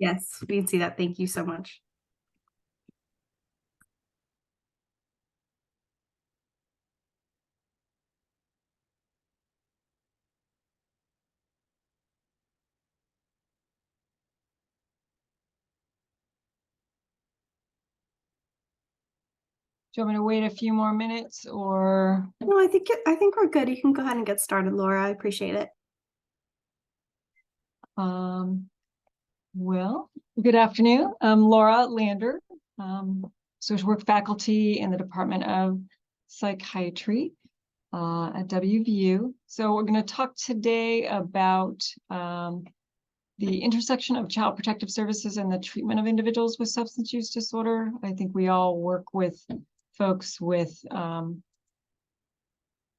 Yes, we can see that. Thank you so much. Do you want me to wait a few more minutes or? No, I think we're good. You can go ahead and get started, Laura. I appreciate it. Well, good afternoon. I'm Laura Lander, social work faculty in the Department of Psychiatry at WVU. So we're going to talk today about the intersection of child protective services and the treatment of individuals with substance use disorder. I think we all work with folks with a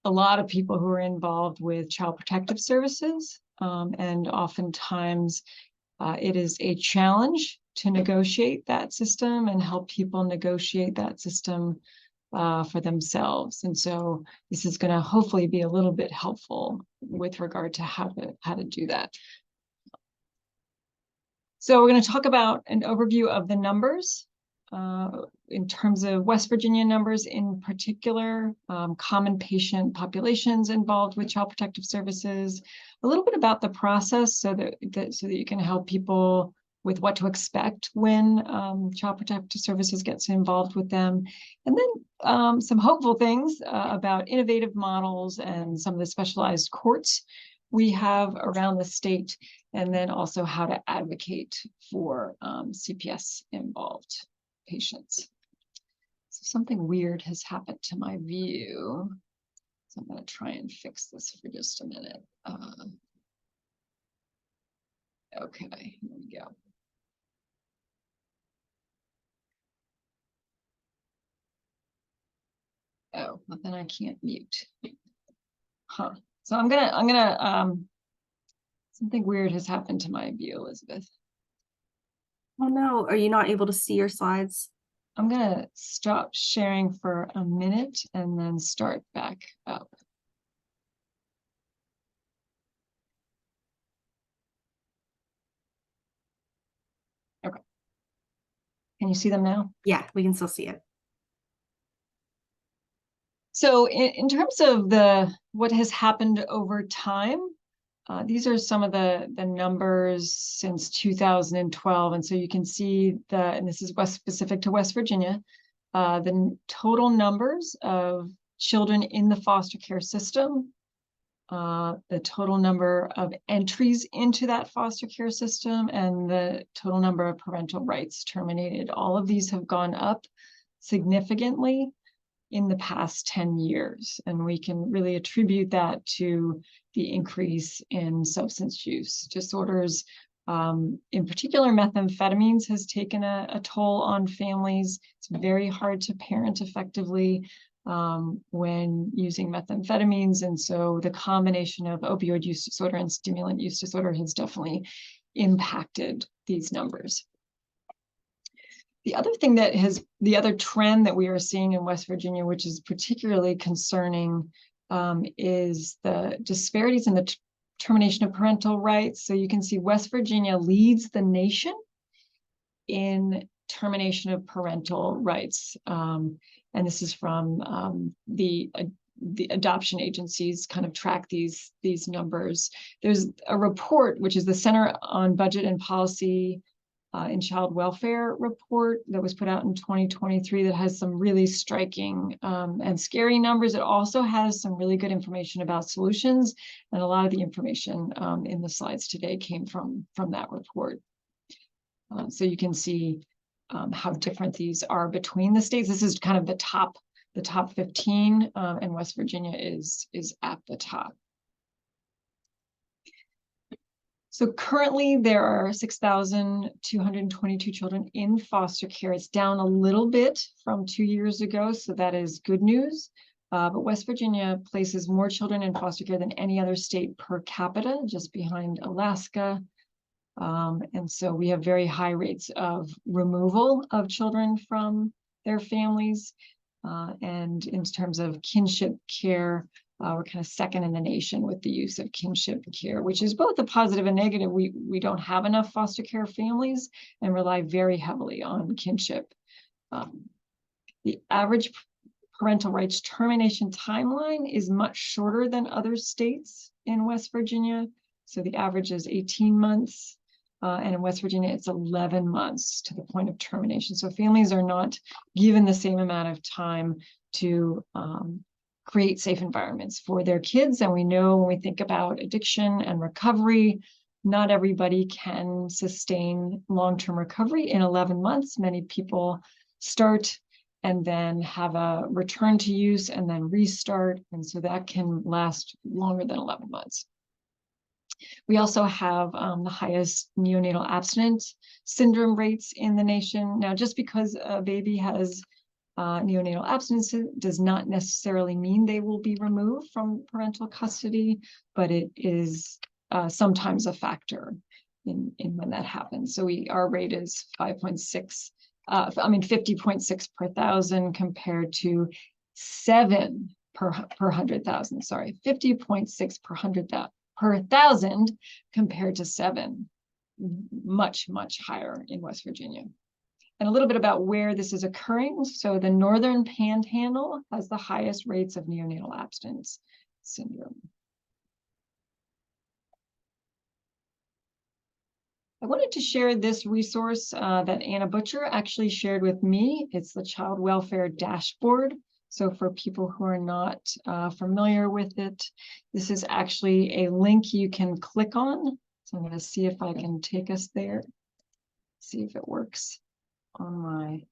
lot of people who are involved with child protective services, and oftentimes it is a challenge to negotiate that system and help people negotiate that system for themselves. And so this is going to hopefully be a little bit helpful with regard to how to do that. So we're going to talk about an overview of the numbers in terms of West Virginia numbers in particular, common patient populations involved with child protective services, a little bit about the process so that you can help people with what to expect when child protective services gets involved with them, and then some hopeful things about innovative models and some of the specialized courts we have around the state, and then also how to advocate for CPS involved patients. So something weird has happened to my view. So I'm going to try and fix this for just a minute. Okay, here we go. Oh, but then I can't mute. Huh. So I'm gonna something weird has happened to my view, Elizabeth. Oh no, are you not able to see your slides? I'm gonna stop sharing for a minute and then start back up. Okay. Can you see them now? Yeah, we can still see it. So in terms of what has happened over time, these are some of the numbers since 2012. And so you can see and this is specific to West Virginia, the total numbers of children in the foster care system, the total number of entries into that foster care system, and the total number of parental rights terminated. All of these have gone up significantly in the past 10 years. And we can really attribute that to the increase in substance use disorders. In particular, methamphetamines has taken a toll on families. It's very hard to parent effectively when using methamphetamines. And so the combination of opioid use disorder and stimulant use disorder has definitely impacted these numbers. The other trend that we are seeing in West Virginia, which is particularly concerning, is the disparities in the termination of parental rights. So you can see West Virginia leads the nation in termination of parental rights. And this is from the adoption agencies kind of track these numbers. There's a report, which is the Center on Budget and Policy in Child Welfare report that was put out in 2023 that has some really striking and scary numbers. It also has some really good information about solutions, and a lot of the information in the slides today came from that report. So you can see how different these are between the states. This is kind of the top 15, and West Virginia is at the top. So currently there are 6,222 children in foster care. It's down a little bit from 2 years ago, so that is good news. But West Virginia places more children in foster care than any other state per capita, just behind Alaska. And so we have very high rates of removal of children from their families. And in terms of kinship care, We're kind of second in the nation with the use of kinship care, which is both a positive and negative. We don't have enough foster care families and rely very heavily on kinship. The average parental rights termination timeline is much shorter than other states in West Virginia. So the average is 18 months. And in West Virginia, it's 11 months to the point of termination. So families are not given the same amount of time to create safe environments for their kids. And we know when we think about addiction and recovery, not everybody can sustain long-term recovery in 11 months. Many people start and then have a return to use and then restart. And so that can last longer than 11 months. We also have the highest neonatal abstinence syndrome rates in the nation. Now, just because a baby has neonatal abstinence does not necessarily mean they will be removed from parental custody, but it is sometimes a factor in when that happens. So our rate is 50.6 per thousand compared to 7 per 100,000. Sorry, 50.6 per thousand compared to 7, much higher in West Virginia. And a little bit about where this is occurring. So the Northern Panhandle has the highest rates of neonatal abstinence syndrome. I wanted to share this resource that Anna Butcher actually shared with me. It's the Child Welfare Dashboard. So for people who are not familiar with it, this is actually a link you can click on. So I'm going to see if I can take us there, see if it works on my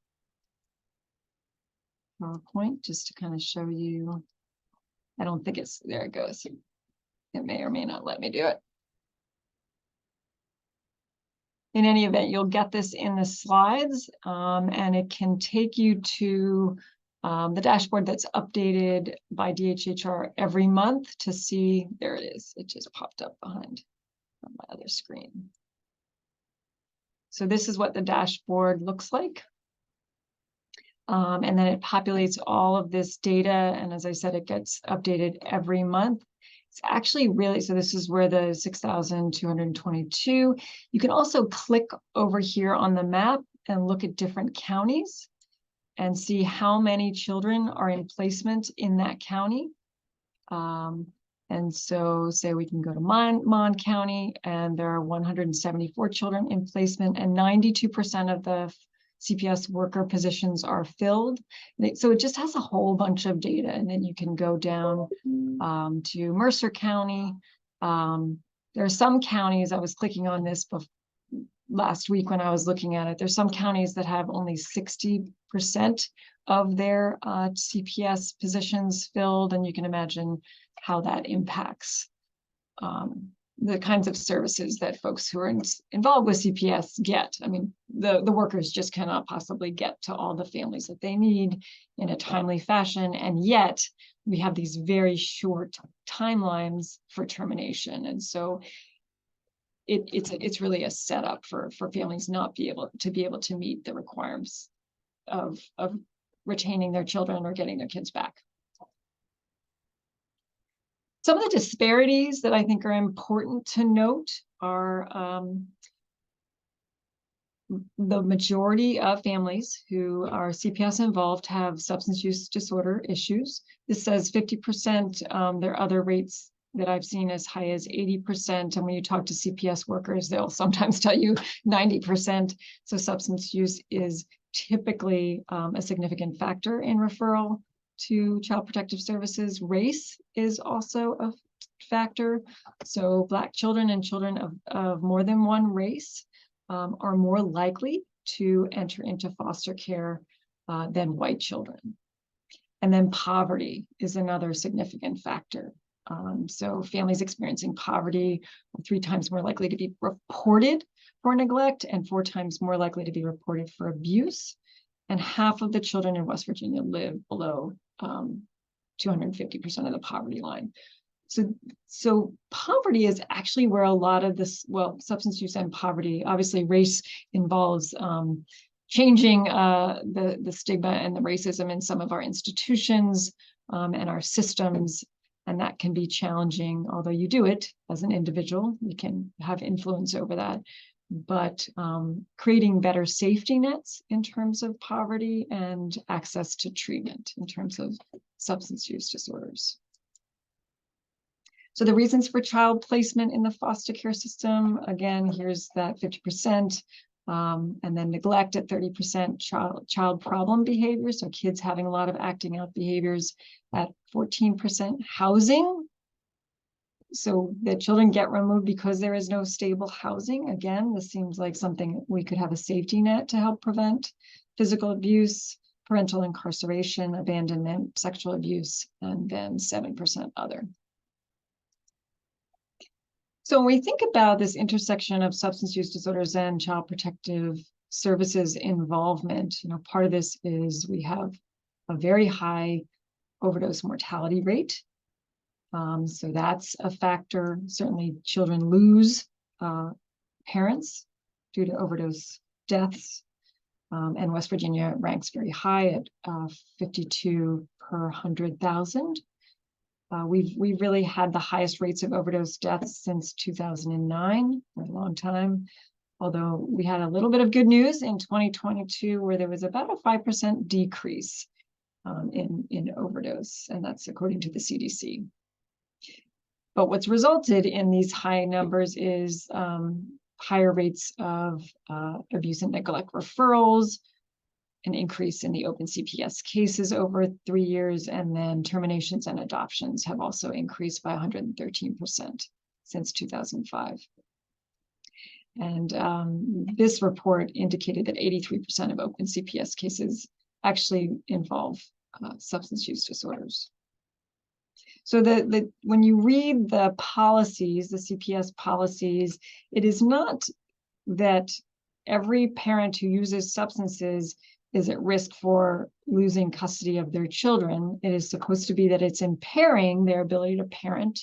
PowerPoint, just to kind of show you. I don't think it's, there it goes. It may or may not let me do it. In any event, you'll get this in the slides, and it can take you to the dashboard that's updated by DHHR every month to see, there it is. It just popped up behind on my other screen. So this is what the dashboard looks like. And then it populates all of this data. And as I said, it gets updated every month. It's actually really, so this is where the 6,222. You can also click over here on the map and look at different counties and see how many children are in placement in that county. And so say we can go to Mon County, and there are 174 children in placement, and 92% of the CPS worker positions are filled. So it just has a whole bunch of data. And then you can go down to Mercer County. There are some counties, I was clicking on this last week when I was looking at it, there's some counties that have only 60% of their CPS positions filled, and you can imagine how that impacts the kinds of services that folks who are involved with CPS get. I mean, the workers just cannot possibly get to all the families that they need in a timely fashion, and yet we have these very short timelines for termination. And so it's really a setup for families not be able to meet the requirements of retaining their children or getting their kids back. Some of the disparities that I think are important to note are the majority of families who are CPS involved have substance use disorder issues. This says 50%. There are other rates that I've seen as high as 80%. And when you talk to CPS workers, they'll sometimes tell you 90%. So substance use is typically a significant factor in referral to Child Protective Services. Race is also a factor. So Black children and children of more than one race are more likely to enter into foster care than white children. And then poverty is another significant factor. So families experiencing poverty are 3 times more likely to be reported for neglect and 4 times more likely to be reported for abuse. And half of the children in West Virginia live below 250% of the poverty line. So poverty is actually where a lot of this, well, substance use and poverty, obviously race involves changing the stigma and the racism in some of our institutions and our systems. And that can be challenging, although you do it as an individual, you can have influence over that. But creating better safety nets in terms of poverty and access to treatment in terms of substance use disorders. So the reasons for child placement in the foster care system, again, here's that 50%, and then neglect at 30%, child problem behavior, so kids having a lot of acting out behaviors at 14%, housing, so the children get removed because there is no stable housing. Again, this seems like something we could have a safety net to help prevent physical abuse, parental incarceration, abandonment, sexual abuse, and then 7% other. So when we think about this intersection of substance use disorders and child protective services involvement, part of this is we have a very high overdose mortality rate. So that's a factor. Certainly children lose parents due to overdose deaths. And West Virginia ranks very high at 52 per 100,000. We've really had the highest rates of overdose deaths since 2009, for a long time. Although we had a little bit of good news in 2022, where there was about a 5% decrease in overdose, and that's according to the CDC. But what's resulted in these high numbers is higher rates of abuse and neglect referrals, an increase in the open CPS cases over 3 years, and then terminations and adoptions have also increased by 113% since 2005. And this report indicated that 83% of open CPS cases actually involve substance use disorders. So when you read the policies, the CPS policies, it is not that every parent who uses substances is at risk for losing custody of their children. It is supposed to be that it's impairing their ability to parent,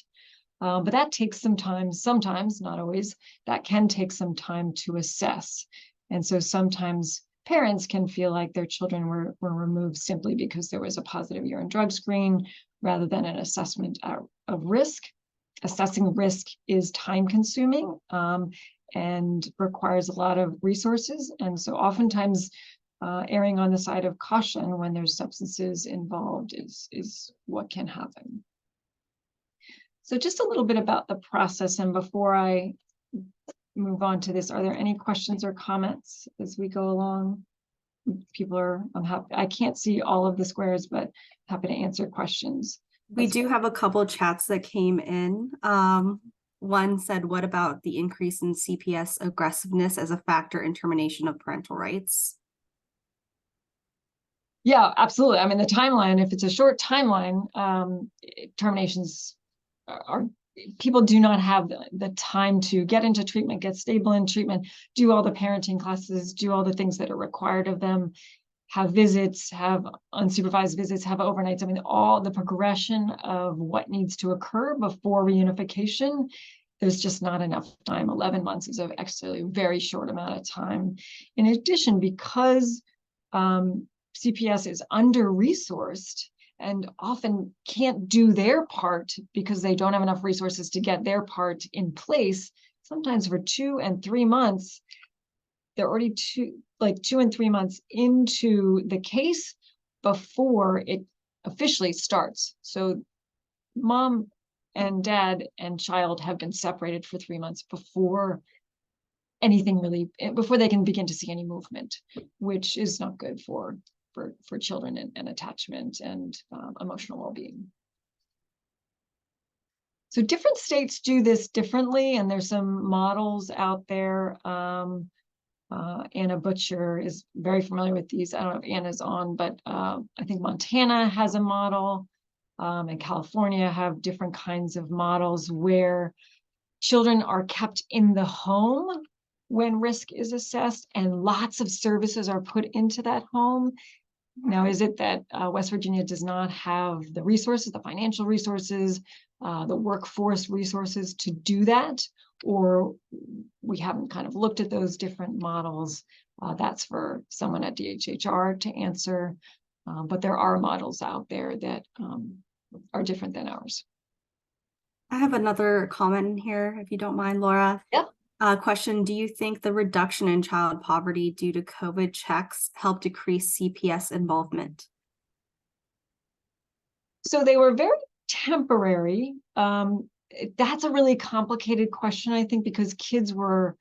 but that takes some time, sometimes, not always, that can take some time to assess. And so sometimes parents can feel like their children were removed simply because there was a positive urine drug screen rather than an assessment of risk. Assessing risk is time consuming and requires a lot of resources. And so oftentimes erring on the side of caution when there's substances involved is what can happen. So just a little bit about the process, and before I move on to this, are there any questions or comments as we go along? I'm happy. I can't see all of the squares, but happy to answer questions. We do have a couple of chats that came in. One said, what about the increase in CPS aggressiveness as a factor in termination of parental rights? Yeah, absolutely. I mean, the timeline, if it's a short timeline, terminations people do not have the time to get into treatment, get stable in treatment, do all the parenting classes, do all the things that are required of them, have visits, have unsupervised visits, have overnights. I mean, all the progression of what needs to occur before reunification, there's just not enough time. 11 months is actually a very short amount of time. In addition, because CPS is under-resourced and often can't do their part because they don't have enough resources to get their part in place, sometimes for 2 and 3 months, they're already 2 and 3 months into the case before it officially starts. So mom and dad and child have been separated for 3 months before anything really, before they can begin to see any movement, which is not good for children and attachment and emotional well-being. So different states do this differently, and there's some models out there. Anna Butcher is very familiar with these. I don't know if Anna's on, but I think Montana has a model, and California have different kinds of models where children are kept in the home when risk is assessed, and lots of services are put into that home. Now, is it that West Virginia does not have the resources, the financial resources, the workforce resources to do that? Or we haven't kind of looked at those different models? That's for someone at DHHR to answer. But there are models out there that are different than ours. I have another comment in here, if you don't mind, Laura. Yeah. Question, do you think the reduction in child poverty due to COVID checks helped decrease CPS involvement? So they were very temporary. That's a really complicated question, I think, because kids were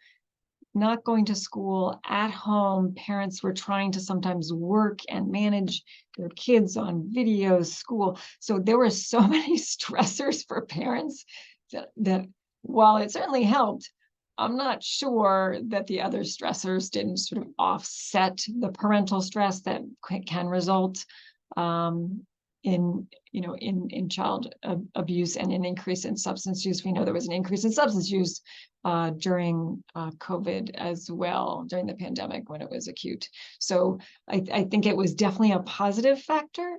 not going to school at home. Parents were trying to sometimes work and manage their kids on videos, school. So there were so many stressors for parents that while it certainly helped, I'm not sure that the other stressors didn't sort of offset the parental stress that can result in child abuse and an increase in substance use. We know there was an increase in substance use during COVID as well, during the pandemic when it was acute. So I think it was definitely a positive factor,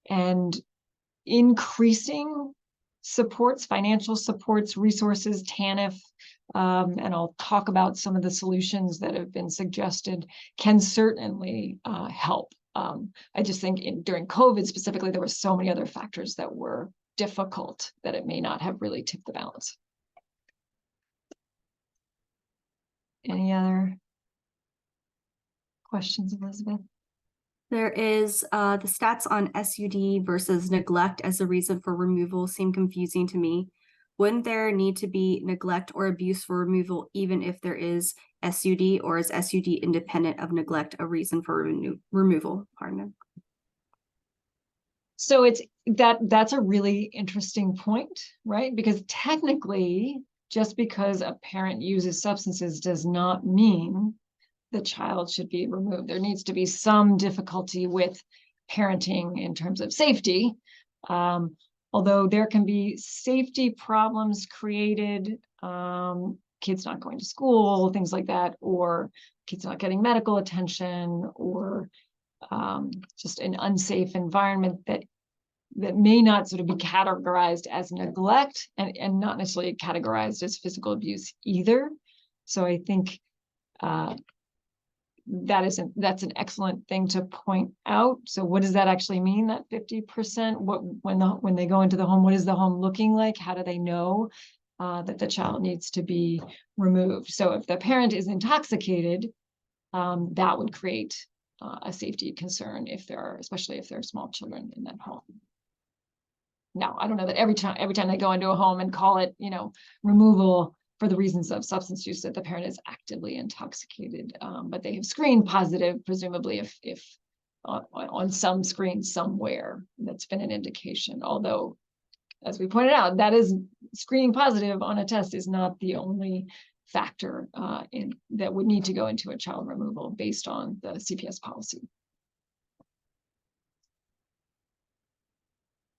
and increasing supports, financial supports, resources, TANF, and I'll talk about some of the solutions that have been suggested, can certainly help. I just think during COVID specifically, there were so many other factors that were difficult that it may not have really tipped the balance. Any other questions, Elizabeth? There is the stats on SUD versus neglect as a reason for removal seem confusing to me. Wouldn't there need to be neglect or abuse for removal even if there is SUD, or is SUD independent of neglect a reason for removal? Pardon me. So that's a really interesting point, right? Because technically, just because a parent uses substances does not mean the child should be removed. There needs to be some difficulty with parenting in terms of safety. Although there can be safety problems created, kids not going to school, things like that, or kids not getting medical attention, or just an unsafe environment that may not sort of be categorized as neglect and not necessarily categorized as physical abuse either. So I think that's an excellent thing to point out. So what does that actually mean, that 50%? When they go into the home, what is the home looking like? How do they know that the child needs to be removed? So if the parent is intoxicated, that would create a safety concern especially if there are small children in that home. Now, I don't know that every time they go into a home and call it, removal for the reasons of substance use, that the parent is actively intoxicated, but they have screened positive, presumably if on some screen somewhere, that's been an indication. Although, as we pointed out, that is screening positive on a test is not the only factor that would need to go into a child removal based on the CPS policy.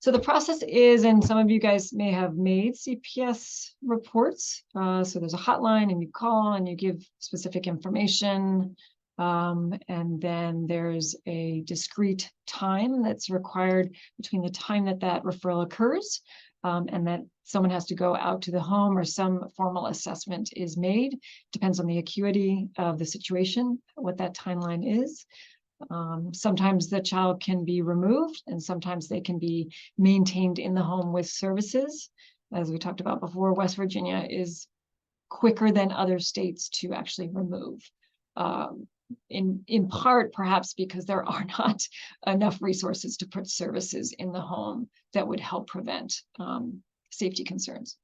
So the process is, and some of you guys may have made CPS reports. So there's a hotline and you call and you give specific information. And then there's a discrete time that's required between the time that referral occurs and that someone has to go out to the home, or some formal assessment is made. Depends on the acuity of the situation, what that timeline is. Sometimes the child can be removed, and sometimes they can be maintained in the home with services. As we talked about before, West Virginia is quicker than other states to actually remove. In part, perhaps because there are not enough resources to put services in the home that would help prevent safety concerns.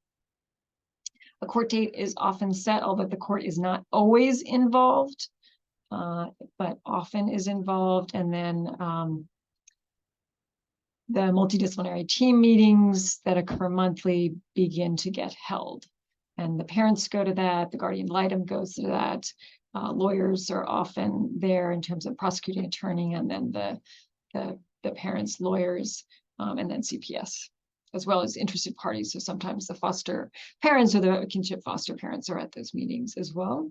A court date is often set, although the court is not always involved. But often is involved, and then the multidisciplinary team meetings that occur monthly begin to get held, and the parents go to that, the guardian ad litem goes to that, lawyers are often there in terms of prosecuting attorney, and then the parents' lawyers, and then CPS, as well as interested parties. So sometimes the foster parents or the kinship foster parents are at those meetings as well.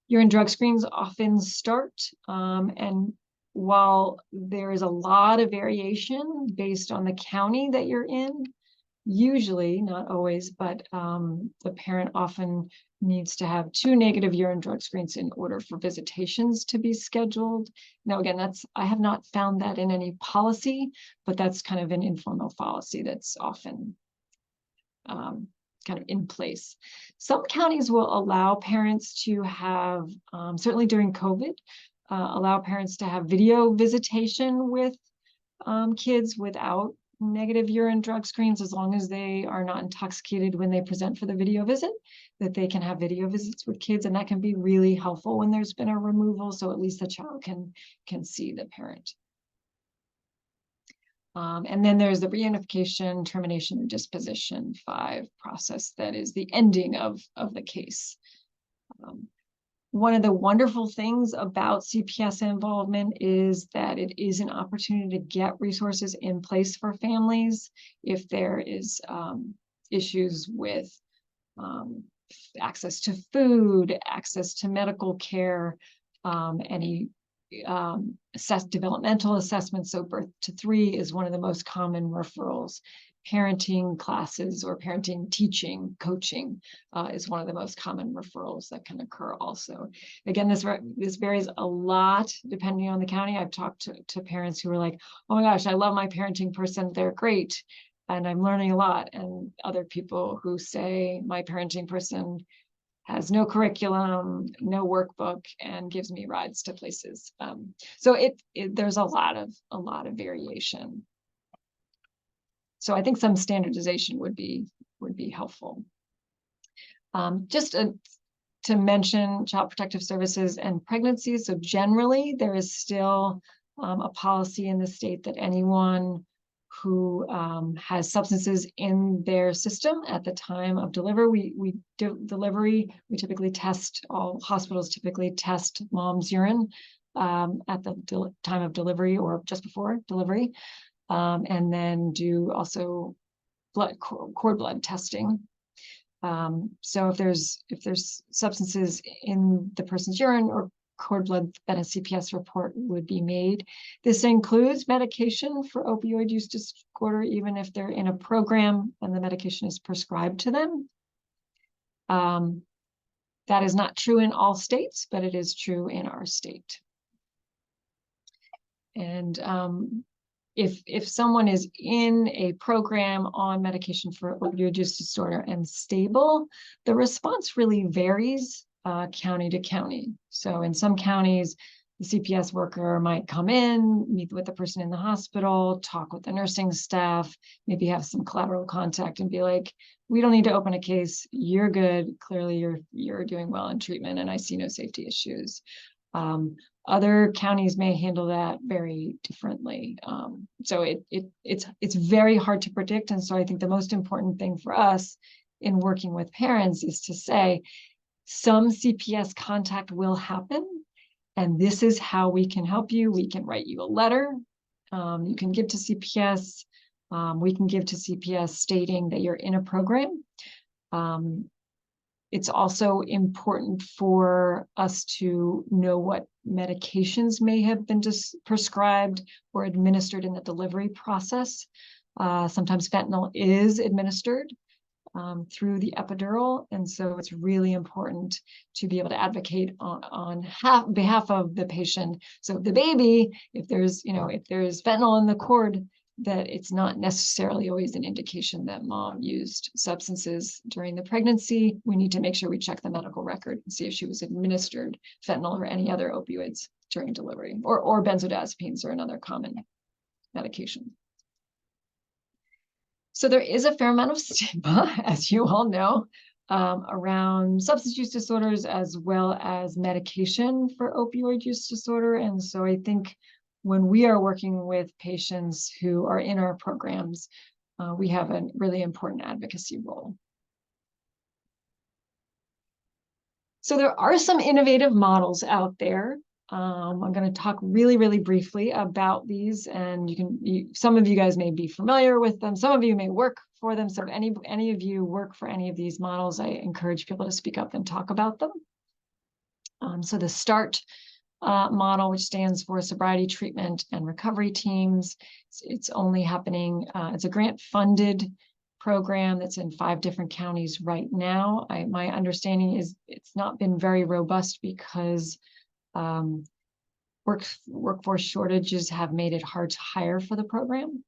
Urine drug screens often start, and while there is a lot of variation based on the county that you're in, usually, not always, but the parent often needs to have 2 negative urine drug screens in order for visitations to be scheduled. Now, again, I have not found that in any policy, but that's kind of an informal policy that's often kind of in place. Some counties will allow parents to have, certainly during COVID, allow parents to have video visitation with kids without negative urine drug screens, as long as they are not intoxicated when they present for the video visit, that they can have video visits with kids, and that can be really helpful when there's been a removal, so at least the child can see the parent. And then there's the reunification, termination, and disposition 5 process, that is the ending of the case. One of the wonderful things about CPS involvement is that it is an opportunity to get resources in place for families if there is issues with access to food, access to medical care, any developmental assessments. So birth to 3 is one of the most common referrals. Parenting classes or parenting teaching, coaching is one of the most common referrals that can occur also. Again, this varies a lot depending on the county. I've talked to parents who are like, oh my gosh, I love my parenting person, they're great, and I'm learning a lot. And other people who say, my parenting person has no curriculum, no workbook, and gives me rides to places. So there's a lot of variation. So I think some standardization would be helpful. Just to mention Child Protective Services and pregnancies. So generally, there is still a policy in the state that anyone who has substances in their system at the time of delivery, we typically test, all hospitals typically test mom's urine at the time of delivery or just before delivery. And then do also cord blood testing. So if there's substances in the person's urine or cord blood, then a CPS report would be made. This includes medication for opioid use disorder, even if they're in a program and the medication is prescribed to them. That is not true in all states, but it is true in our state. And if someone is in a program on medication for opioid use disorder and stable, the response really varies county to county. So in some counties, the CPS worker might come in, meet with the person in the hospital, talk with the nursing staff, maybe have some collateral contact and be like, we don't need to open a case, you're good, clearly you're doing well in treatment and I see no safety issues. Other counties may handle that very differently. So it's very hard to predict. And so I think the most important thing for us in working with parents is to say, some CPS contact will happen, and this is how we can help you. We can write you a letter. You can give to CPS. We can give to CPS stating that you're in a program. It's also important for us to know what medications may have been prescribed or administered in the delivery process. Sometimes fentanyl is administered through the epidural, and so it's really important to be able to advocate on behalf of the patient. So the baby, if there's fentanyl in the cord, that it's not necessarily always an indication that mom used substances during the pregnancy. We need to make sure we check the medical record and see if she was administered fentanyl or any other opioids during delivery, or benzodiazepines are another common medication. So there is a fair amount of stigma, as you all know, around substance use disorders as well as medication for opioid use disorder. And so I think when we are working with patients who are in our programs, we have a really important advocacy role. So there are some innovative models out there. I'm going to talk really, really briefly about these, and some of you guys may be familiar with them. Some of you may work for them. So if any of you work for any of these models, I encourage people to speak up and talk about them. So the START model, which stands for Sobriety Treatment and Recovery Teams, it's only happening, it's a grant-funded program that's in 5 different counties right now. My understanding is it's not been very robust because workforce shortages have made it hard to hire for the program.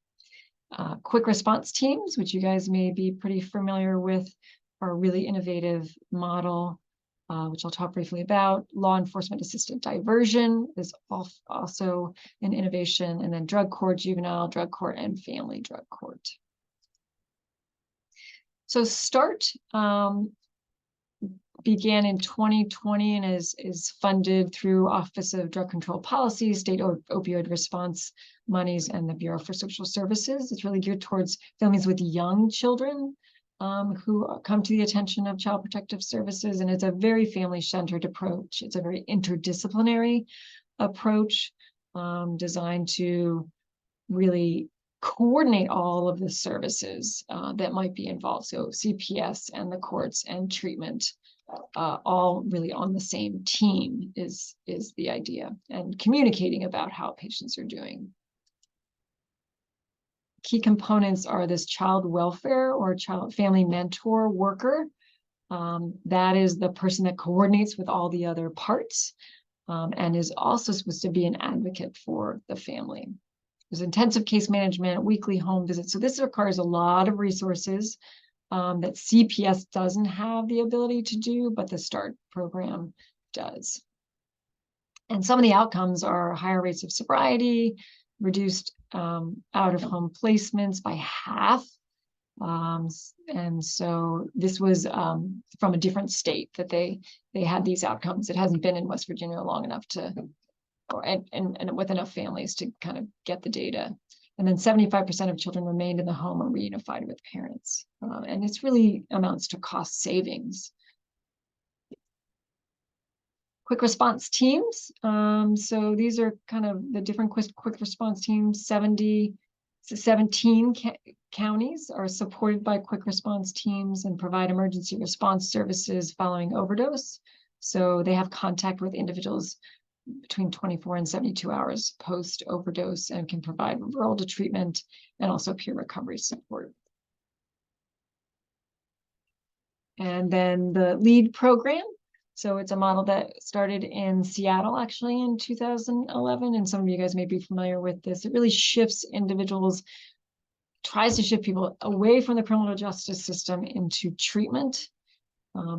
Quick response teams, which you guys may be pretty familiar with, are a really innovative model, which I'll talk briefly about. Law enforcement assisted diversion is also an innovation, and then drug court, juvenile drug court, and family drug court. So START began in 2020 and is funded through Office of Drug Control Policy, State Opioid Response monies, and the Bureau for Social Services. It's really geared towards families with young children who come to the attention of Child Protective Services, and it's a very family-centered approach. It's a very interdisciplinary approach designed to really coordinate all of the services that might be involved. So CPS and the courts and treatment, all really on the same team is the idea, and communicating about how patients are doing. Key components are this child welfare or child family mentor worker. That is the person that coordinates with all the other parts and is also supposed to be an advocate for the family. There's intensive case management, weekly home visits. So this requires a lot of resources that CPS doesn't have the ability to do, but the START program does. And some of the outcomes are higher rates of sobriety, reduced out-of-home placements by half. And so this was from a different state that they had these outcomes. It hasn't been in West Virginia long enough to, and with enough families to kind of get the data. And then 75% of children remained in the home or reunified with parents. And it's really amounts to cost savings. Quick response teams. So these are kind of the different quick response teams. 17 counties are supported by quick response teams and provide emergency response services following overdose. So they have contact with individuals between 24 and 72 hours post overdose and can provide referral to treatment and also peer recovery support. And then the LEAD program. So it's a model that started in Seattle, actually, in 2011. And some of you guys may be familiar with this. It really shifts individuals, tries to shift people away from the criminal justice system into treatment.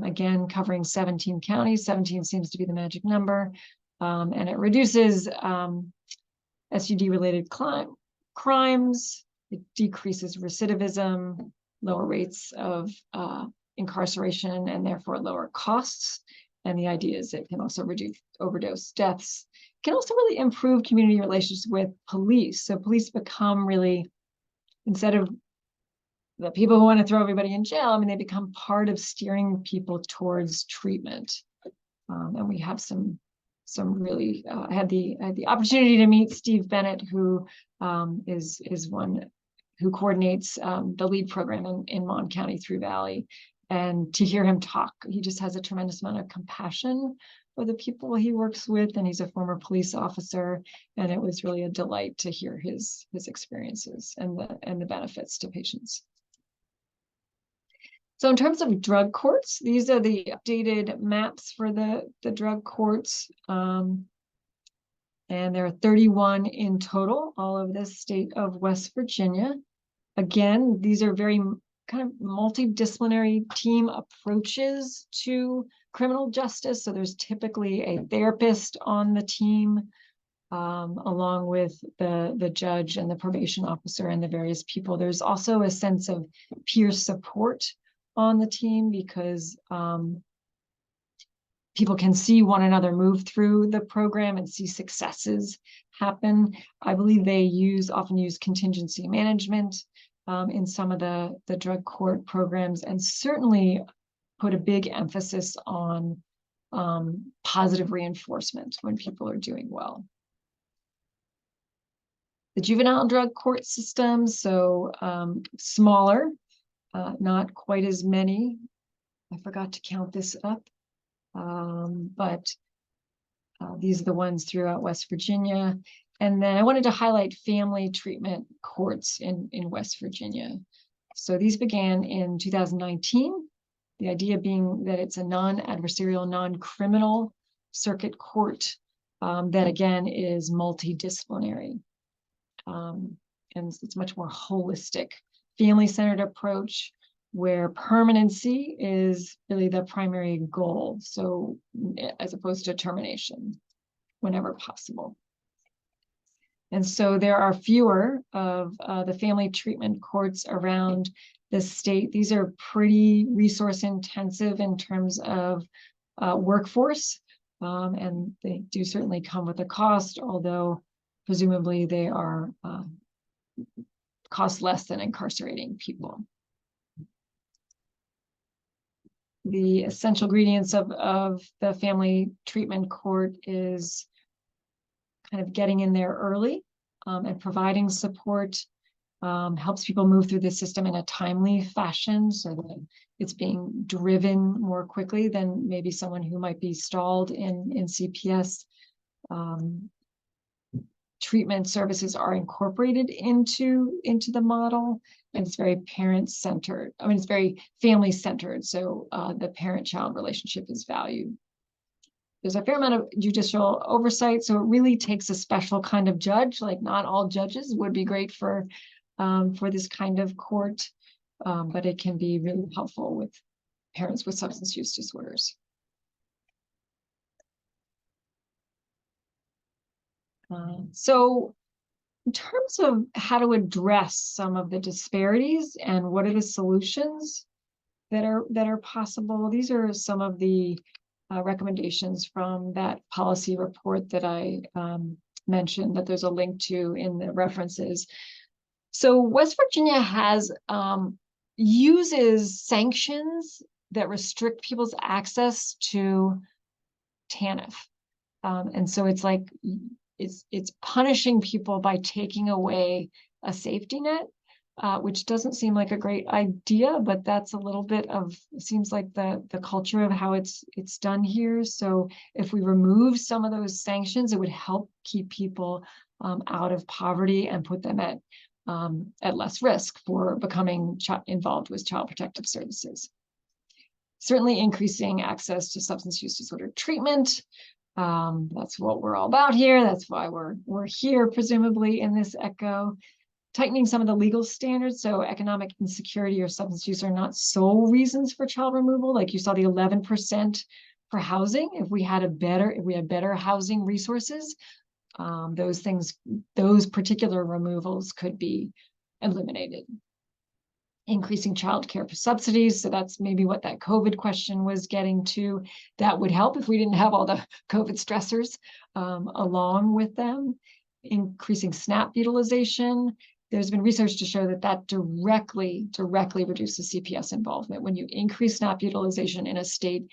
Again, covering 17 counties. 17 seems to be the magic number. And it reduces SUD-related crimes. It decreases recidivism, lower rates of incarceration, and therefore lower costs. And the idea is it can also reduce overdose deaths. It can also really improve community relations with police. So police become really, instead of the people who want to throw everybody in jail, I mean, they become part of steering people towards treatment. And we have some really, I had the opportunity to meet Steve Bennett, who is one who coordinates the LEAD program in Mon County through Valley. And to hear him talk, he just has a tremendous amount of compassion for the people he works with, and he's a former police officer. And it was really a delight to hear his experiences and the benefits to patients. So in terms of drug courts, these are the updated maps for the drug courts. And there are 31 in total, all over the state of West Virginia. Again, these are very kind of multidisciplinary team approaches to criminal justice. So there's typically a therapist on the team, along with the judge and the probation officer and the various people. There's also a sense of peer support on the team because people can see one another move through the program and see successes happen. I believe they often use contingency management in some of the drug court programs, and certainly put a big emphasis on positive reinforcement when people are doing well. The juvenile drug court system, so smaller, not quite as many. I forgot to count this up, but these are the ones throughout West Virginia. And then I wanted to highlight family treatment courts in West Virginia. So these began in 2019. The idea being that it's a non-adversarial, non-criminal circuit court that again is multidisciplinary. And and it's much more holistic, family-centered approach where permanency is really the primary goal. So as opposed to termination whenever possible. And so there are fewer of the family treatment courts around the state. These are pretty resource intensive in terms of workforce, and they do certainly come with a cost, although presumably they are cost less than incarcerating people. The essential ingredients of the family treatment court is kind of getting in there early and providing support, helps people move through the system in a timely fashion so that it's being driven more quickly than maybe someone who might be stalled in CPS. Treatment services are incorporated into the model, and it's very parent-centered. I mean, it's very family-centered, so the parent-child relationship is valued. There's a fair amount of judicial oversight, so it really takes a special kind of judge. Like, not all judges would be great for this kind of court, but it can be really helpful with parents with substance use disorders. So in terms of how to address some of the disparities and what are the solutions that are possible, these are some of the recommendations from that policy report that I mentioned that there's a link to in the references. So West Virginia has uses sanctions that restrict people's access to TANF. And so it's like it's punishing people by taking away a safety net, which doesn't seem like a great idea, but that's a little bit of, it seems like the culture of how it's done here. So if we remove some of those sanctions, it would help keep people out of poverty and put them at less risk for becoming involved with child protective services. Certainly increasing access to substance use disorder treatment. That's what we're all about here. That's why we're here, presumably, in this ECHO. Tightening some of the legal standards, so economic insecurity or substance use are not sole reasons for child removal. Like you saw the 11% for housing. If we had better housing resources, those particular removals could be eliminated. Increasing child care subsidies, so that's maybe what that COVID question was getting to. That would help if we didn't have all the COVID stressors along with them. Increasing SNAP utilization. There's been research to show that directly reduces CPS involvement. When you increase SNAP utilization in a state,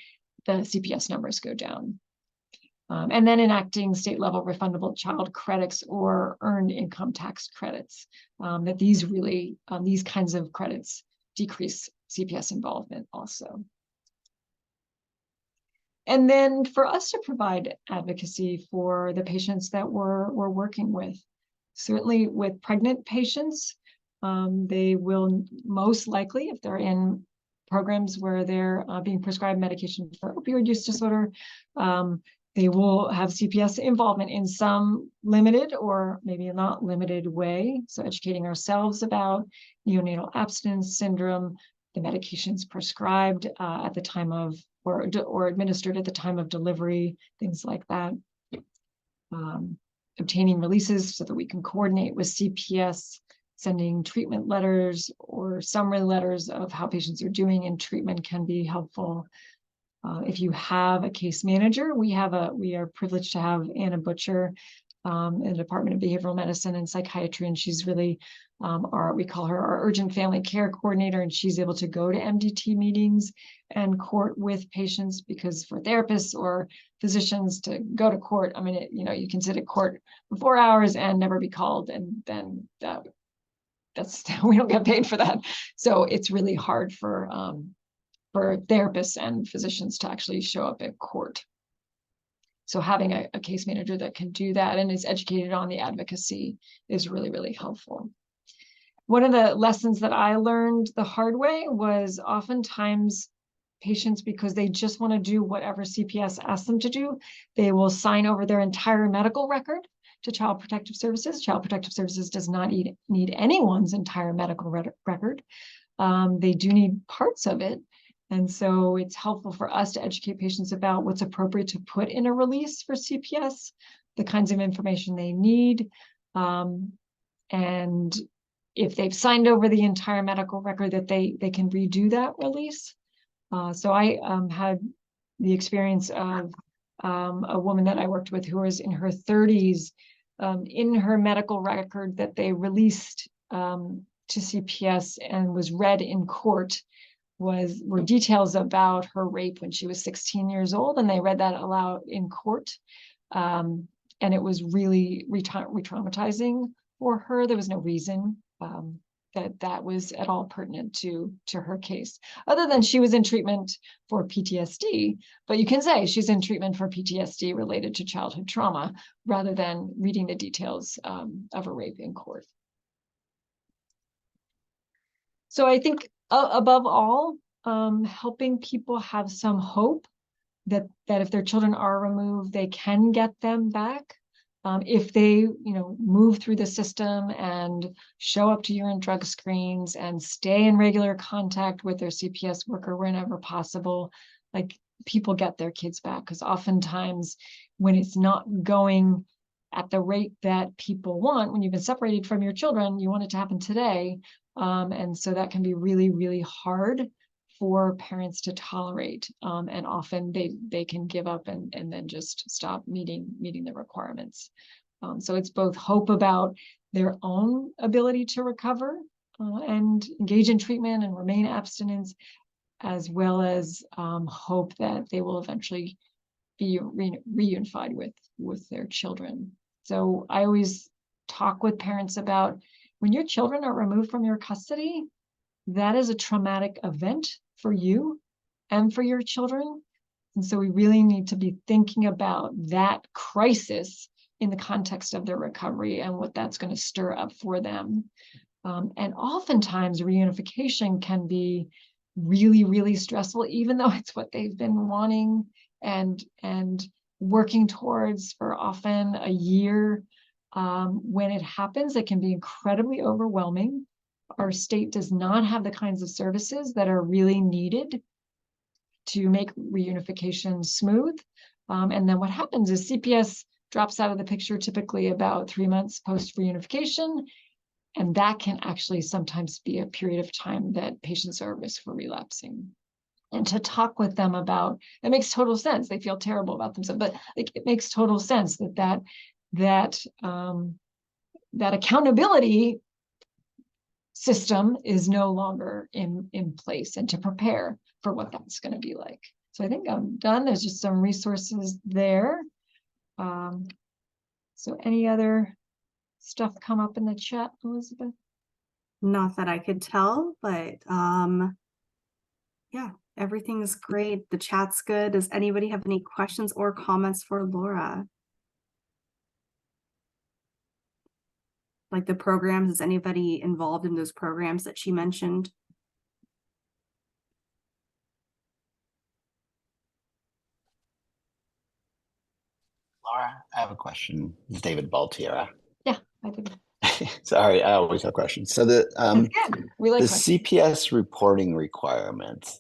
the CPS numbers go down. And then enacting state-level refundable child credits or earned income tax credits. That these kinds of credits decrease CPS involvement also. And then for us to provide advocacy for the patients that we're working with. Certainly with pregnant patients, they will most likely, if they're in programs where they're being prescribed medication for opioid use disorder, they will have CPS involvement in some limited or maybe not limited way. So educating ourselves about neonatal abstinence syndrome, the medications prescribed at the time of or administered at the time of delivery, things like that. Obtaining releases so that we can coordinate with CPS, sending treatment letters or summary letters of how patients are doing in treatment can be helpful. If you have a case manager, we are privileged to have Anna Butcher in the Department of Behavioral Medicine and Psychiatry, and she's really we call her our urgent family care coordinator, and she's able to go to MDT meetings and court with patients, because for therapists or physicians to go to court, I mean, you can sit at court for 4 hours and never be called, and then that's we don't get paid for that. So it's really hard for therapists and physicians to actually show up at court. So having a case manager that can do that and is educated on the advocacy is really, really helpful. One of the lessons that I learned the hard way was oftentimes patients, because they just want to do whatever CPS asks them to do, they will sign over their entire medical record to Child Protective Services. Child Protective Services does not need anyone's entire medical record. They do need parts of it. And so it's helpful for us to educate patients about what's appropriate to put in a release for CPS, the kinds of information they need, and if they've signed over the entire medical record, that they can redo that release. So I had the experience of a woman that I worked with who was in her 30s, in her medical record that they released to CPS and was read in court were details about her rape when she was 16 years old, and they read that aloud in court. And it was really re-traumatizing for her. There was no reason that was at all pertinent to her case, other than she was in treatment for PTSD. But you can say she's in treatment for PTSD related to childhood trauma, rather than reading the details of a rape in court. So I think above all, helping people have some hope that if their children are removed, they can get them back. If they, move through the system and show up to urine drug screens and stay in regular contact with their CPS worker whenever possible, like, people get their kids back. Because oftentimes when it's not going at the rate that people want, when you've been separated from your children, you want it to happen today. And so that can be really, really hard for parents to tolerate. And often they can give up and then just stop meeting the requirements. So it's both hope about their own ability to recover and engage in treatment and remain abstinent, as well as hope that they will eventually be reunified with their children. So I always talk with parents about, when your children are removed from your custody, that is a traumatic event for you and for your children. And so we really need to be thinking about that crisis in the context of their recovery and what that's going to stir up for them. And oftentimes reunification can be really, really stressful, even though it's what they've been wanting and working towards for often a year. When it happens, it can be incredibly overwhelming. Our state does not have the kinds of services that are really needed to make reunification smooth. And then what happens is CPS drops out of the picture typically about 3 months post reunification. And that can actually sometimes be a period of time that patients are at risk for relapsing. And to talk with them about, it makes total sense. They feel terrible about themselves, but it makes total sense that accountability system is no longer in place, and to prepare for what that's going to be like. So I think I'm done. There's just some resources there. So any other stuff come up in the chat, Elizabeth? Not that I could tell, but yeah, everything's great. The chat's good. Does anybody have any questions or comments for Laura? Like the programs, is anybody involved in those programs that she mentioned? Laura, I have a question. This is David Baltiera. Yeah, I think. Sorry, I always have questions. So the We like the questions. CPS reporting requirements,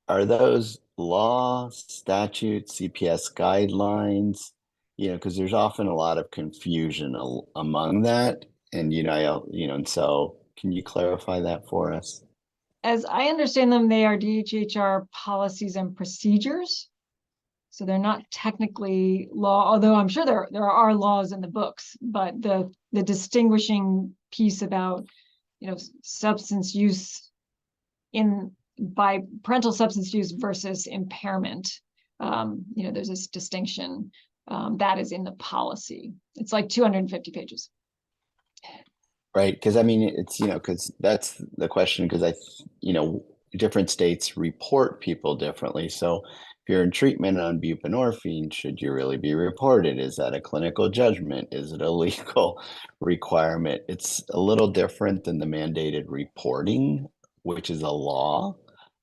are those law, statute, CPS guidelines? Because there's often a lot of confusion among that, and and so can you clarify that for us? As I understand them, they are DHHR policies and procedures. So they're not technically law, although I'm sure there are laws in the books, but the distinguishing piece about, substance use by parental substance use versus impairment, there's this distinction that is in the policy. It's like 250 pages. Right, because it's, because that's the question, because different states report people differently. So if you're in treatment on buprenorphine, should you really be reported? Is that a clinical judgment? Is it a legal requirement? It's a little different than the mandated reporting, which is a law.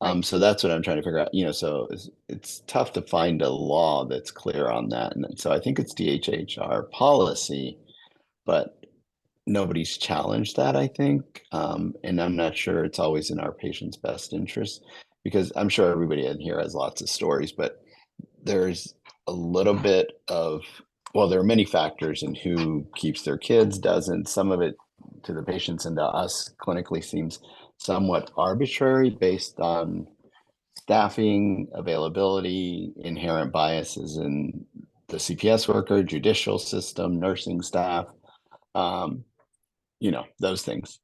Right. So that's what I'm trying to figure out. So it's tough to find a law that's clear on that. And so I think it's DHHR policy but nobody's challenged that, I think. And I'm not sure it's always in our patient's best interest, because I'm sure everybody in here has lots of stories, but there's a little bit of, well, there are many factors in who keeps their kids, doesn't. Some of it to the patients and to us clinically seems somewhat arbitrary based on staffing, availability, inherent biases in the CPS worker, judicial system, nursing staff, those things.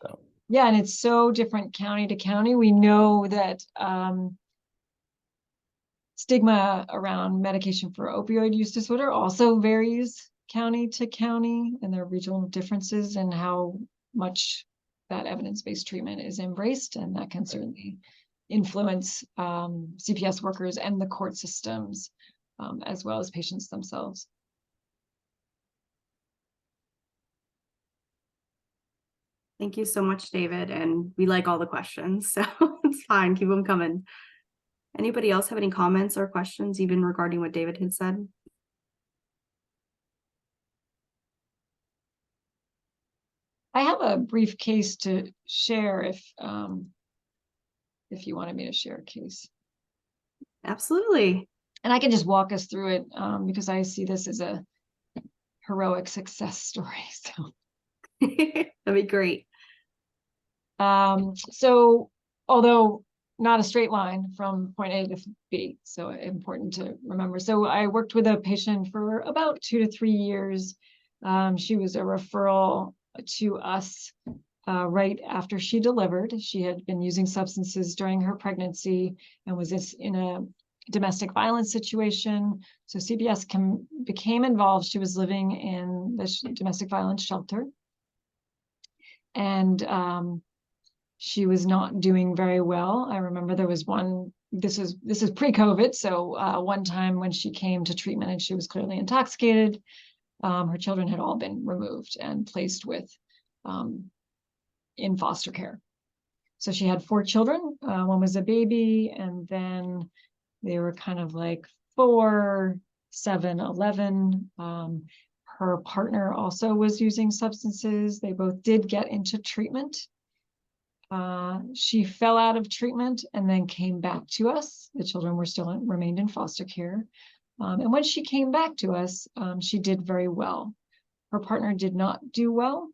So. Yeah, and it's so different county to county. We know that stigma around medication for opioid use disorder also varies county to county, and there are regional differences in how much that evidence-based treatment is embraced, and that can certainly influence CPS workers and the court systems, as well as patients themselves. Thank you so much, David. And we like all the questions, so it's fine. Keep them coming. Anybody else have any comments or questions, even regarding what David had said? I have a brief case to share if you wanted me to share a case. Absolutely. And I can just walk us through it because I see this as a heroic success story. So That'd be great. So although not a straight line from point A to B, so important to remember. So I worked with a patient for about 2 to 3 years. She was a referral to us right after she delivered. She had been using substances during her pregnancy and was in a domestic violence situation. So CPS became involved. She was living in the domestic violence shelter. And she was not doing very well. I remember there was this is pre-COVID. So one time when she came to treatment and she was clearly intoxicated, her children had all been removed and placed in foster care. So she had 4 children. One was a baby, and then they were kind of like 4, 7, 11. Her partner also was using substances. They both did get into treatment. She fell out of treatment and then came back to us. The children remained in foster care. And when she came back to us, she did very well. Her partner did not do well.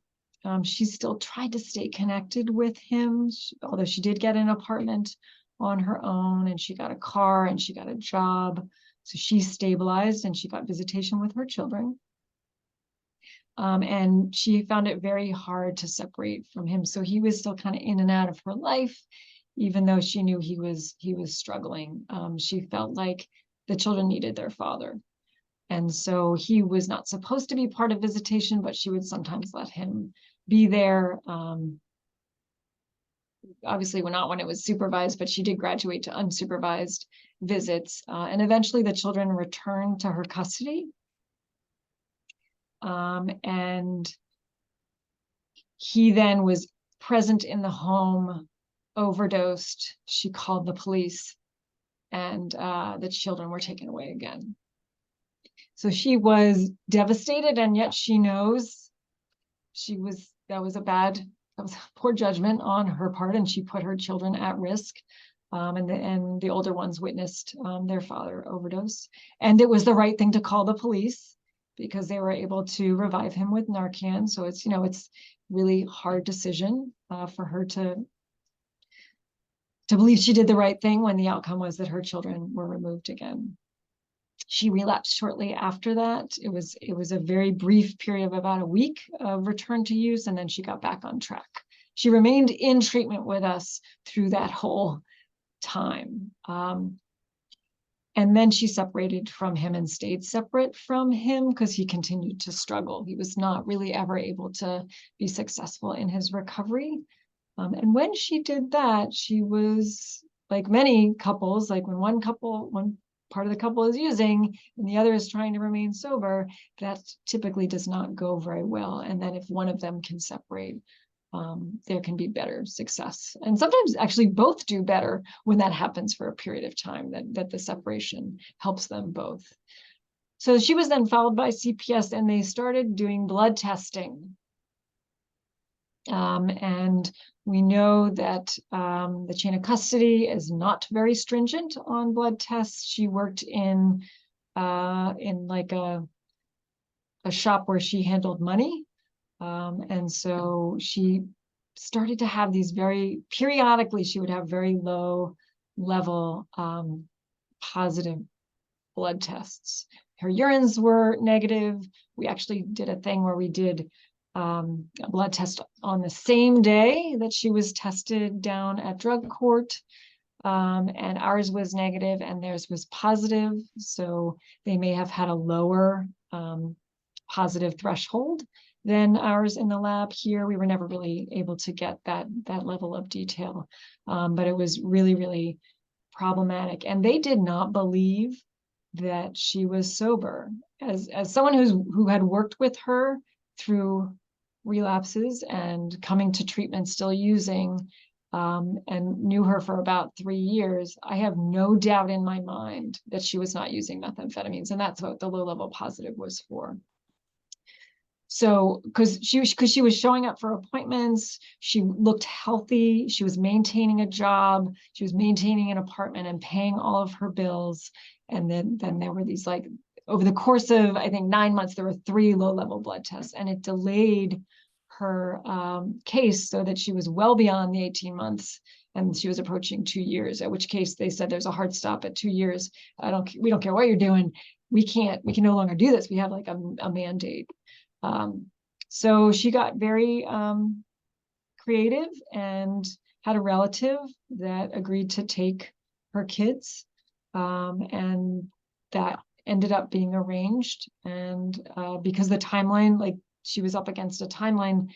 She still tried to stay connected with him, although she did get an apartment on her own, and she got a car and she got a job. So she stabilized and she got visitation with her children. And she found it very hard to separate from him. So he was still kind of in and out of her life, even though she knew he was struggling. She felt like the children needed their father. And so he was not supposed to be part of visitation, but she would sometimes let him be there. Obviously, not when it was supervised, but she did graduate to unsupervised visits. And eventually the children returned to her custody. And he then was present in the home, overdosed. She called the police, and the children were taken away again. So she was devastated, and yet she knows that was poor judgment on her part, and she put her children at risk. And the older ones witnessed their father overdose, and it was the right thing to call the police, because they were able to revive him with Narcan. So it's really hard decision for her to believe she did the right thing when the outcome was that her children were removed again. She relapsed shortly after that. It was a very brief period of about a week of return to use, and then she got back on track. She remained in treatment with us through that whole time. And then she separated from him and stayed separate from him because he continued to struggle. He was not really ever able to be successful in his recovery. And when she did that, she was like many couples, like when one part of the couple is using and the other is trying to remain sober, that typically does not go very well. And then if one of them can separate, there can be better success. And sometimes actually both do better when that happens for a period of time, that the separation helps them both. So she was then followed by CPS, and they started doing blood testing. And we know that the chain of custody is not very stringent on blood tests. She worked in like a shop where she handled money. And so she started to have these periodically, she would have very low level positive blood tests. Her urines were negative. We actually did a thing where we did a blood test on the same day that she was tested down at drug court. And ours was negative and theirs was positive. So they may have had a lower positive threshold than ours in the lab. Here, we were never really able to get that level of detail. But it was really, really problematic. And they did not believe that she was sober. As someone who had worked with her through relapses and coming to treatment still using, and knew her for about 3 years, I have no doubt in my mind that she was not using methamphetamines, and that's what the low-level positive was for. So, because she was showing up for appointments, she looked healthy, she was maintaining a job, she was maintaining an apartment and paying all of her bills. And then there were these, like, over the course of, I think, 9 months, there were 3 low-level blood tests, and it delayed her case so that she was well beyond the 18 months, and she was approaching 2 years, at which case they said there's a hard stop at 2 years. We don't care what you're doing. We can no longer do this. We have like a mandate. So she got very creative and had a relative that agreed to take her kids, and that ended up being arranged. And because the timeline, like, she was up against a timeline,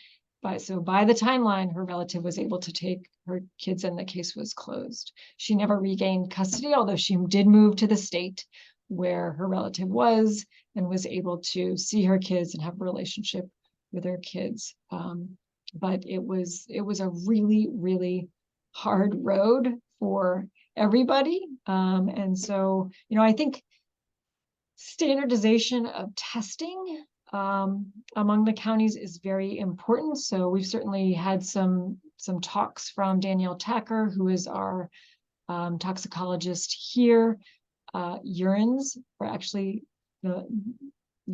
by the timeline, her relative was able to take her kids and the case was closed. She never regained custody, although she did move to the state where her relative was and was able to see her kids and have a relationship with her kids. But it was a really, really hard road for everybody. And so, I think standardization of testing among the counties is very important. So we've certainly had some talks from Danielle Tacker, who is our toxicologist here. Urines are actually the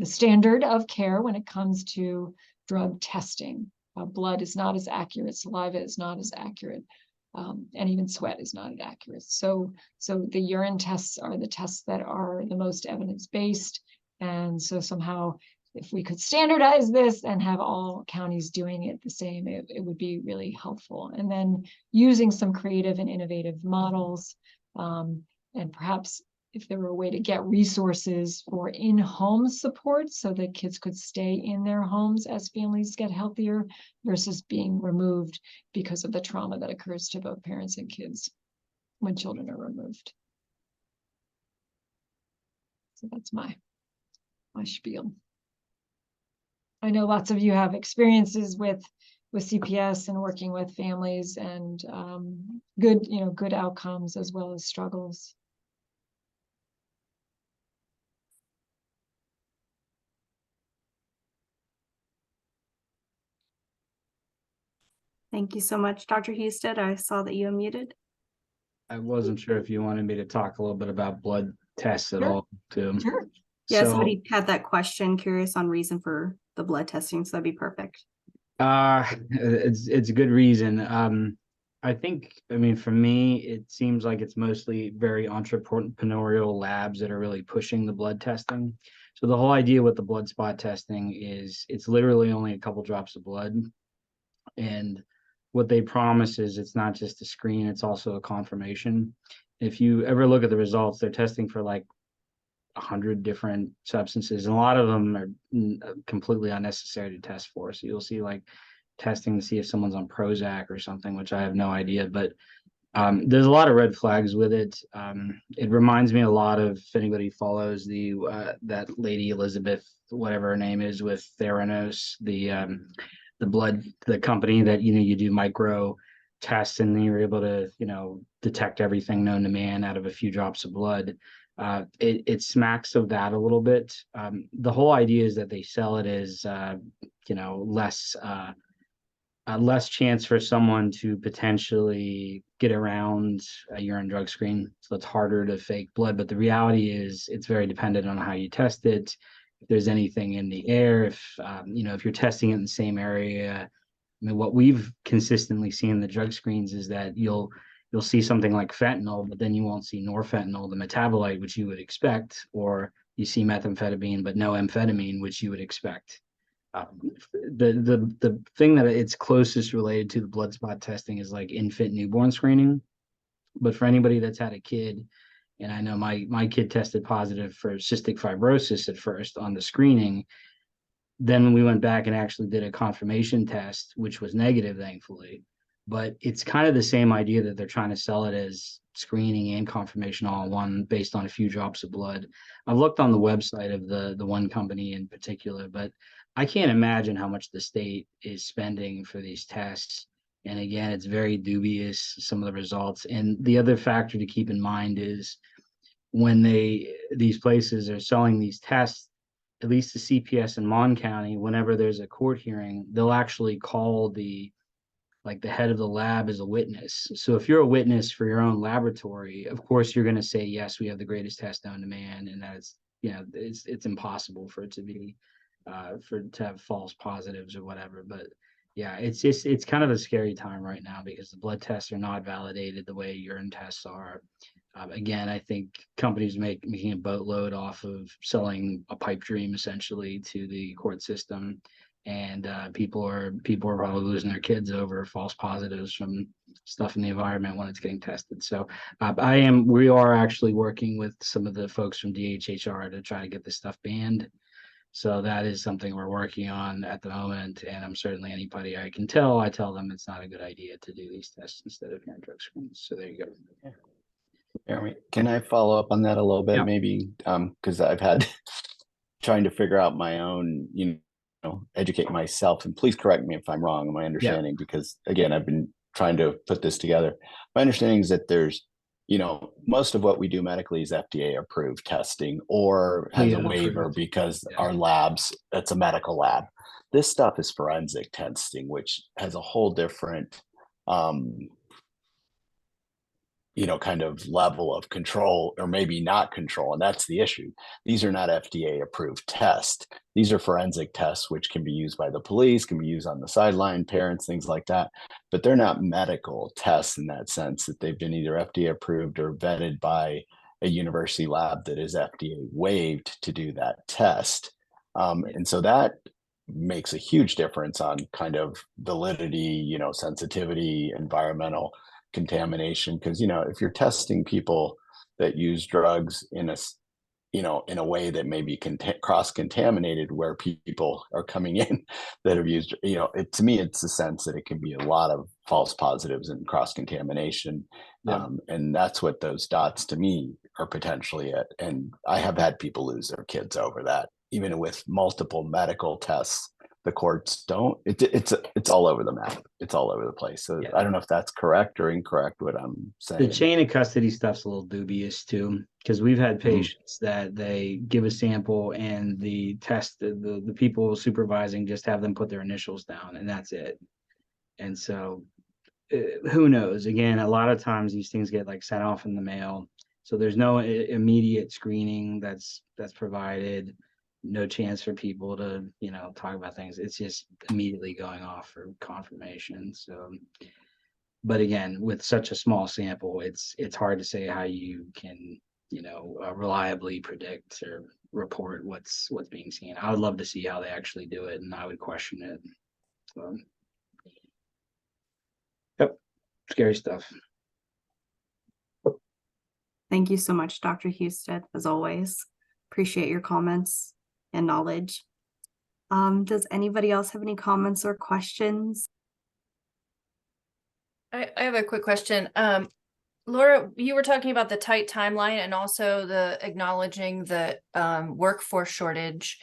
standard of care when it comes to drug testing. Blood is not as accurate, saliva is not as accurate, and even sweat is not as accurate. So the urine tests are the tests that are the most evidence-based. And so somehow, if we could standardize this and have all counties doing it the same, it would be really helpful. And then using some creative and innovative models, and perhaps if there were a way to get resources for in-home support so that kids could stay in their homes as families get healthier versus being removed because of the trauma that occurs to both parents and kids when children are removed. So that's my spiel. I know lots of you have experiences with CPS and working with families, and good outcomes as well as struggles. Thank you so much, Dr. Husted. I saw that you unmuted. I wasn't sure if you wanted me to talk a little bit about blood tests at all too. Sure. Yeah, So, somebody had that question, curious on reason for the blood testing, so that'd be perfect. it's a good reason. I mean, for me, it seems like it's mostly very entrepreneurial labs that are really pushing the blood testing. So the whole idea with the blood spot testing is it's literally only a couple drops of blood. And what they promise is it's not just a screen, it's also a confirmation. If you ever look at the results, they're testing for like 100 different substances, and a lot of them are completely unnecessary to test for. So you'll see like testing to see if someone's on Prozac or something, which I have no idea, but there's a lot of red flags with it. It reminds me a lot of, if anybody follows that lady Elizabeth, whatever her name is, with Theranos, the company that you do micro tests and then you're able to detect everything known to man out of a few drops of blood. It smacks of that a little bit. The whole idea is that they sell it as less chance for someone to potentially get around a urine drug screen. So it's harder to fake blood. But the reality is it's very dependent on how you test it. If there's anything in the air, if you're testing it in the same area. I mean, what we've consistently seen in the drug screens is that you'll see something like fentanyl, but then you won't see norfentanyl, the metabolite, which you would expect, or you see methamphetamine, but no amphetamine, which you would expect. The thing that it's closest related to the blood spot testing is like infant newborn screening. But for anybody that's had a kid, and I know my kid tested positive for cystic fibrosis at first on the screening. Then we went back and actually did a confirmation test, which was negative, thankfully. But it's kind of the same idea that they're trying to sell it as screening and confirmation all in one based on a few drops of blood. I've looked on the website of the one company in particular, but I can't imagine how much the state is spending for these tests. And again, it's very dubious, some of the results. And the other factor to keep in mind is when these places are selling these tests, at least the CPS in Mon County, whenever there's a court hearing, they'll actually call the head of the lab as a witness. So if you're a witness for your own laboratory, of course you're going to say, yes, we have the greatest test known to man, and that's, it's impossible for it to be to have false positives or whatever. But yeah, it's kind of a scary time right now because the blood tests are not validated the way urine tests are. Again, I think companies making a boatload off of selling a pipe dream essentially to the court system, and people are probably losing their kids over false positives from stuff in the environment when it's getting tested. So we are actually working with some of the folks from DHHR to try to get this stuff banned. So that is something we're working on at the moment, and I'm certainly anybody I tell them it's not a good idea to do these tests instead of urine drug screens. So there you go. Jeremy, can I follow up on that a little bit, Yeah. maybe? Because I've had trying to figure out my own, educate myself, and please correct me if I'm wrong in my understanding, because again, I've been trying to put this together. My understanding is that there's, most of what we do medically is FDA approved testing or has a waiver because our labs, it's a medical lab. This stuff is forensic testing, which has a whole different, kind of level of control, or maybe not control. And that's the issue. These are not FDA approved tests. These are forensic tests, which can be used by the police, can be used on the sideline, parents, things like that. But they're not medical tests in that sense, that they've been either FDA approved or vetted by a university lab that is FDA waived to do that test. And so that makes a huge difference on kind of validity, sensitivity, environmental contamination. Because if you're testing people that use drugs in a way that may be cross-contaminated, where people are coming in that have used, to me, it's the sense that it can be a lot of false positives and cross-contamination. Yeah. And that's what those dots to me are potentially at. And I have had people lose their kids over that, even with multiple medical tests. The courts don't. It's all over the map. It's all over the place. So yeah. I don't know if that's correct or incorrect what I'm saying. The chain of custody stuff's a little dubious too, because we've had patients that they give a sample and the test, the people supervising just have them put their initials down and that's it. And so who knows? Again, a lot of times these things get sent off in the mail. So there's no immediate screening that's provided. No chance for people to, talk about things. It's just immediately going off for confirmation. So, but again, with such a small sample, it's hard to say how you can, reliably predict or report what's being seen. I would love to see how they actually do it, and I would question it. So, yep, scary stuff. Thank you so much, Dr. Husted, as always. Appreciate your comments and knowledge. Does anybody else have any comments or questions? I have a quick question. Laura, you were talking about the tight timeline and also the acknowledging the workforce shortage.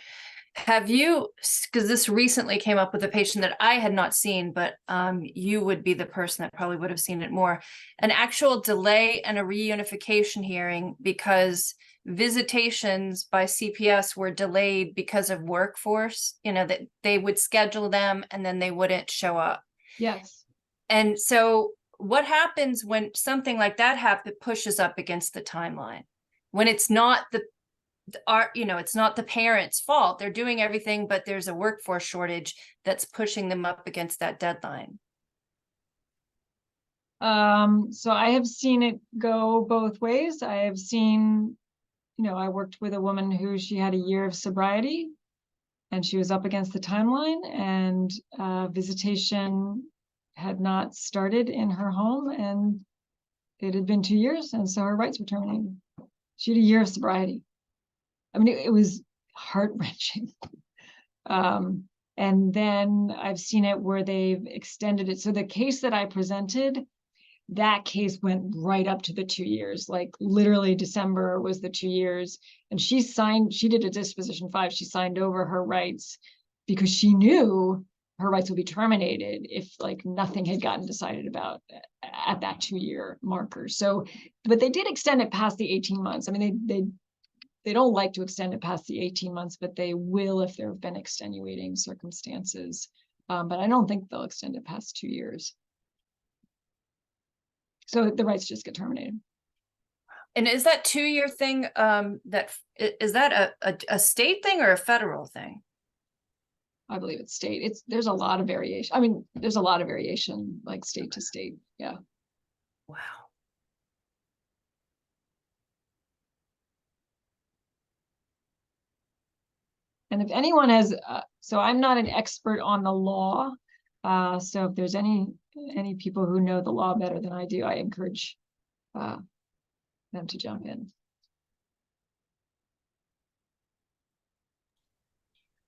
Have you, because this recently came up with a patient that I had not seen, but you would be the person that probably would have seen it more, an actual delay and a reunification hearing because visitations by CPS were delayed because of workforce, that they would schedule them and then they wouldn't show up. Yes. And so what happens when something like that pushes up against the timeline? When it's not it's not the parents' fault. They're doing everything, but there's a workforce shortage that's pushing them up against that deadline. So I have seen it go both ways. I have seen, I worked with a woman who she had a year of sobriety and she was up against the timeline, and visitation had not started in her home and it had been 2 years. And so her rights were terminated. She had a year of sobriety. I mean, it was heart-wrenching. And then I've seen it where they've extended it. So the case that I presented, that case went right up to the 2 years, like literally December was the 2 years. And she did a disposition 5. She signed over her rights because she knew her rights would be terminated if like nothing had gotten decided about at that 2-year marker. So, but they did extend it past the 18 months. I mean, they don't like to extend it past the 18 months, but they will if there have been extenuating circumstances. But I don't think they'll extend it past 2 years. So the rights just get terminated. And is that 2-year thing, is that a state thing or a federal thing? I believe it's state. There's a lot of variation. I mean, there's a lot of variation, like state to state. Yeah. Wow. And if anyone has, so I'm not an expert on the law. So if there's any people who know the law better than I do, I encourage them to jump in.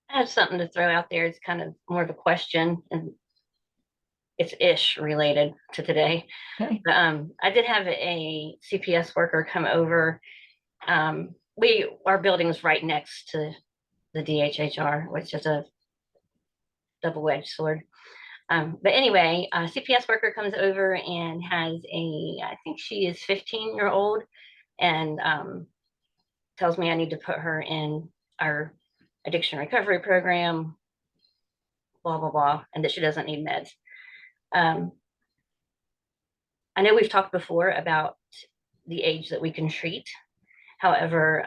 I have something to throw out there. It's kind of more of a question, and it's ish related to today. Okay. I did have a CPS worker come over. Our building is right next to the DHHR, which is a double-edged sword. But anyway, a CPS worker comes over and has I think she is 15-year-old, and tells me I need to put her in our addiction recovery program, blah, blah, blah, and that she doesn't need meds. I know we've talked before about the age that we can treat. However,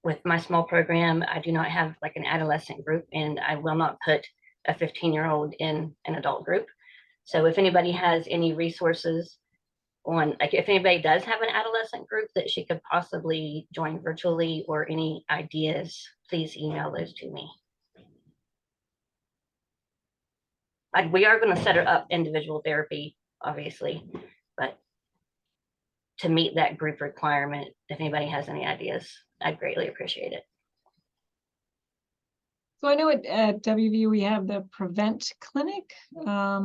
with my small program, I do not have like an adolescent group, and I will not put a 15-year-old in an adult group. So if anybody has any resources on, like if anybody does have an adolescent group that she could possibly join virtually, or any ideas, please email those to me. We are going to set her up individual therapy, obviously, but to meet that group requirement, if anybody has any ideas, I'd greatly appreciate it. So I know at WV we have the Prevent Clinic. I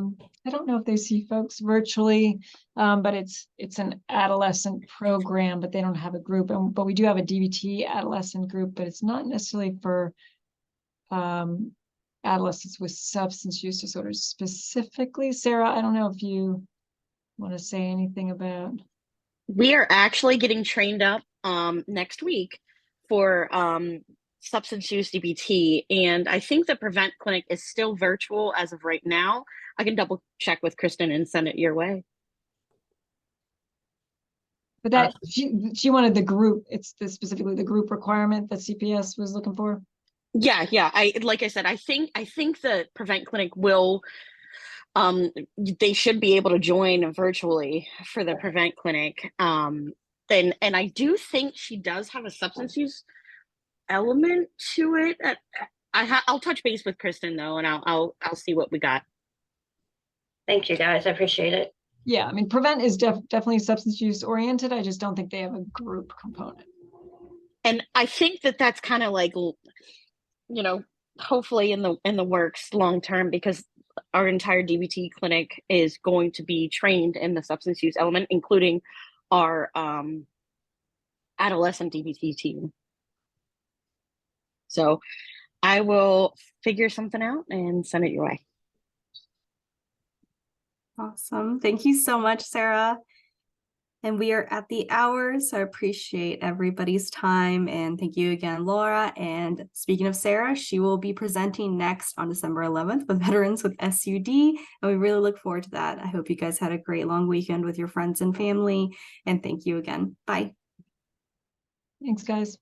don't know if they see folks virtually, but it's an adolescent program, but they don't have a group. But we do have a DBT adolescent group, but it's not necessarily for adolescents with substance use disorders specifically. Sarah, I don't know if you want to say anything about. We are actually getting trained up next week for substance use DBT, and I think the Prevent Clinic is still virtual as of right now. I can double check with Kristen and send it your way. But that she wanted the group. It's specifically the group requirement that CPS was looking for. Yeah. Like I said, I think the Prevent Clinic will. They should be able to join virtually for the Prevent Clinic. And I do think she does have a substance use element to it. I'll touch base with Kristen though, and I'll see what we got. Thank you guys, I appreciate it. Yeah, I mean, Prevent is definitely substance use oriented. I just don't think they have a group component. And I think that's kind of like, hopefully in the works long term, because our entire DBT clinic is going to be trained in the substance use element, including our adolescent DBT team. So I will figure something out and send it your way. Awesome. Thank you so much, Sarah. And we are at the hour, so I appreciate everybody's time. And thank you again, Laura. And speaking of Sarah, she will be presenting next on December 11th with Veterans with SUD. And we really look forward to that. I hope you guys had a great long weekend with your friends and family. And thank you again. Bye. Thanks, guys.